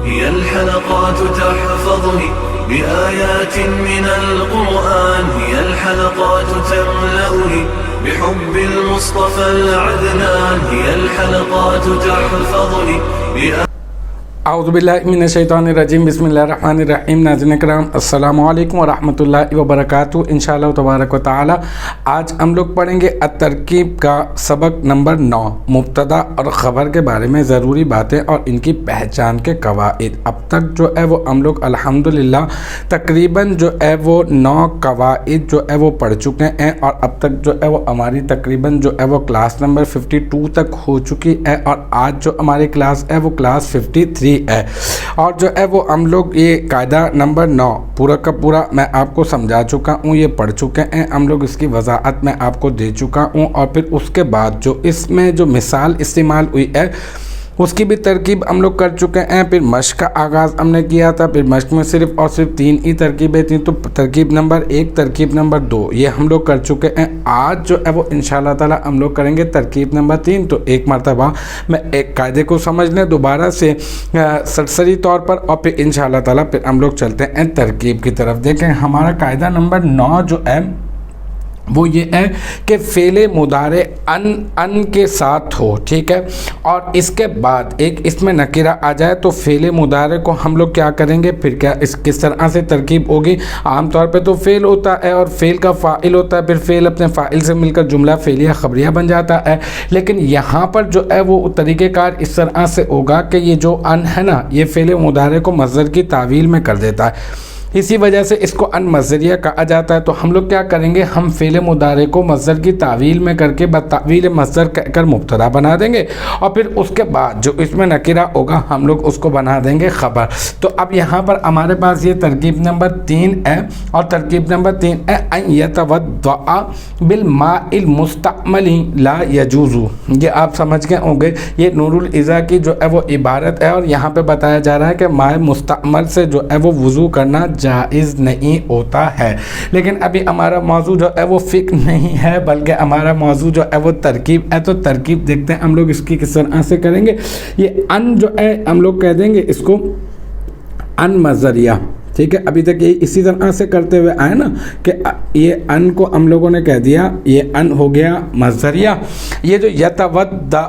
هي الحلقات تحفظني بآيات من القرآن، هي الحلقات تملأني بحب المصطفى العدنان، هي الحلقات تحفظني اعوذ باللہ من الشیطان الرجیم، بسم اللہ الرحمن الرحیم۔ ناظرین کرام، السلام علیکم ورحمۃ اللہ وبرکاتہ۔ انشاءاللہ تبارک و تعالی آج ہم لوگ پڑھیں گے الترکیب کا سبق نمبر 9، مبتدا اور خبر کے بارے میں ضروری باتیں اور ان کی پہچان کے قواعد۔ اب تک جو ہے وہ ہم لوگ الحمدللہ تقریباً جو ہے وہ 9 قواعد جو ہے وہ پڑھ چکے ہیں، اور اب تک جو ہے وہ ہماری تقریباً جو ہے وہ کلاس نمبر 52 تک ہو چکی ہے، اور آج جو ہماری کلاس ہے وہ کلاس 53 ہے، اور جو ہے وہ ہم لوگ یہ قاعدہ نمبر 9 پورا کا پورا میں آپ کو سمجھا چکا ہوں، یہ پڑھ چکے ہیں ہم لوگ، اس کی وضاحت میں آپ کو دے چکا ہوں، اور پھر اس کے بعد جو اس میں جو مثال استعمال ہوئی ہے اس کی بھی ترکیب ہم لوگ کر چکے ہیں۔ پھر مشق کا آغاز ہم نے کیا تھا، پھر مشق میں صرف اور صرف 3 ہی ترکیبیں تھیں، تو ترکیب نمبر 1، ترکیب نمبر 2 یہ ہم لوگ کر چکے ہیں۔ آج جو ہے وہ انشاءاللہ تعالی ہم لوگ کریں گے ترکیب نمبر 3۔ تو ایک مرتبہ میں ایک قاعدے کو سمجھ لیں دوبارہ سے سرسری طور پر، اور پھر انشاءاللہ تعالی پھر ہم لوگ چلتے ہیں ترکیب کی طرف۔ دیکھیں ہمارا قاعدہ نمبر 9 جو ہے وہ یہ ہے کہ فعل مضارع ان کے ساتھ ہو، ٹھیک ہے، اور اس کے بعد ایک اس میں نکرہ آ جائے، تو فعل مضارع کو ہم لوگ کیا کریں گے، پھر کیا کس طرح سے ترکیب ہوگی۔ عام طور پہ تو فعل ہوتا ہے اور فعل کا فاعل ہوتا ہے، پھر فعل اپنے فاعل سے مل کر جملہ فعلیہ خبریہ بن جاتا ہے، لیکن یہاں پر جو ہے وہ طریقہ کار اس طرح سے ہوگا کہ یہ جو ان ہے نا، یہ فعل مضارع کو مصدر کی تعویل میں کر دیتا ہے، اسی وجہ سے اس کو ان مصدریہ کہا جاتا ہے۔ تو ہم لوگ کیا کریں گے، ہم فعل مضارع کو مصدر کی تعویل میں کر کے بتعویل مصدر کہہ کر مبتدا بنا دیں گے، اور پھر اس کے بعد جو اس میں نکرہ ہوگا ہم لوگ اس کو بنا دیں گے خبر۔ تو اب یہاں پر ہمارے پاس یہ ترکیب نمبر 3 ہے، اور ترکیب نمبر 3 ہے ان یتوضأ بالماء المستعمل لا يجوز۔ یہ آپ سمجھ گئے ہوں گے، یہ نور العزا کی جو ہے وہ عبارت ہے، اور یہاں پہ بتایا جا رہا ہے کہ ماء مستعمل سے جو ہے وہ وضو کرنا جائز نہیں ہوتا ہے، لیکن ابھی ہمارا موضوع جو ہے وہ فقہ نہیں ہے، بلکہ ہمارا موضوع جو ہے وہ ترکیب ہے۔ تو ترکیب دیکھتے ہیں ہم لوگ اس کی کس طرح سے کریں گے۔ یہ ان جو ہے ہم لوگ کہہ دیں گے اس کو ان مصدریہ، ٹھیک ہے۔ ابھی تک یہ اسی طرح سے کرتے ہوئے آئے نا کہ یہ ان کو ہم لوگوں نے کہہ دیا یہ ان ہو گیا مصدریہ، یہ جو یتوضأ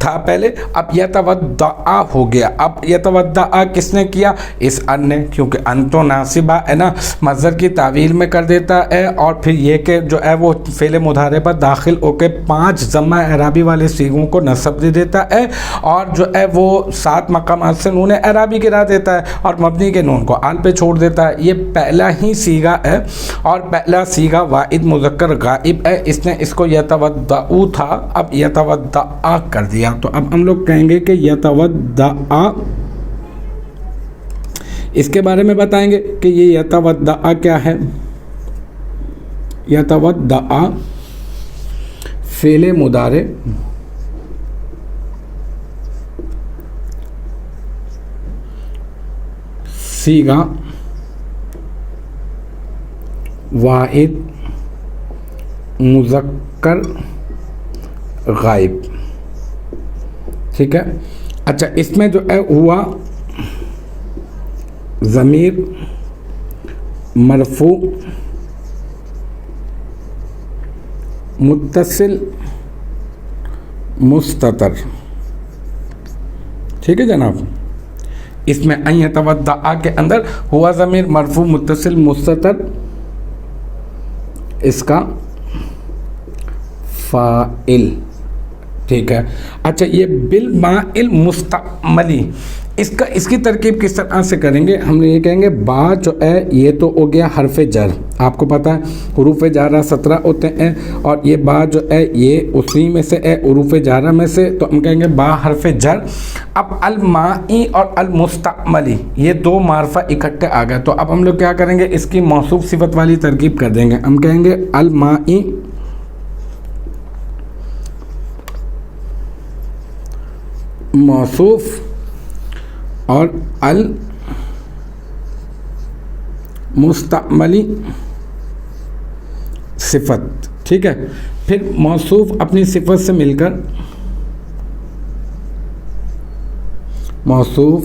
تھا پہلے، اب یتوضأ ہو گیا۔ اب یتوضأ کس نے کیا، اس ان نے، کیونکہ ان تو ناصبہ ہے نا، مصدر کی تعویل میں کر دیتا ہے، اور پھر یہ کہ جو ہے وہ فعل مضارع پر داخل ہو کے 5 ضمہ اعرابی والے صیغوں کو نصب دے دیتا ہے، اور جو ہے وہ 7 مقامات سے نون اعرابی گرا دیتا ہے، اور مبنی کے نون کو آل پہ چھوڑ دیتا ہے۔ یہ پہلا ہی صیغہ ہے، اور پہلا صیغہ واحد مذکر غائب ہے، اس نے اس کو یتوضأ تھا، اب یتوضأ کر دیا۔ تو اب ہم لوگ کہیں گے کہ یتوضأ، اس کے بارے میں بتائیں گے کہ یہ یتوضأ کیا ہے۔ یتوضأ فعل مضارع صیغہ واحد مذکر غائب، ٹھیک ہے۔ اچھا، اس میں جو ہے ہوا ضمیر مرفوع متصل مستتر، ٹھیک ہے جناب۔ اس میں ان یتوضأ کے اندر ہوا ضمیر مرفوع متصل مستتر، اس کا فاعل، ٹھیک ہے۔ اچھا، یہ بالماء المستعملی، اس کی ترکیب کس طرح سے کریں گے، ہم یہ کہیں گے با جو ہے یہ تو ہو گیا حرف جر، آپ کو پتہ ہے حروف جارہ 17 ہوتے ہیں، اور یہ با جو ہے یہ اسی میں سے ہے، حروف جارہ میں سے، تو ہم کہیں گے با حرف جر۔ اب المائی اور المستعملی یہ 2 معرفہ اکٹھے آ گئے، تو اب ہم لوگ کیا کریں گے، اس کی موصوف صفت والی ترکیب کر دیں گے۔ ہم کہیں گے المائی موصوف اور المستعملی صفت، ٹھیک ہے۔ پھر موصوف اپنی صفت سے مل کر موصوف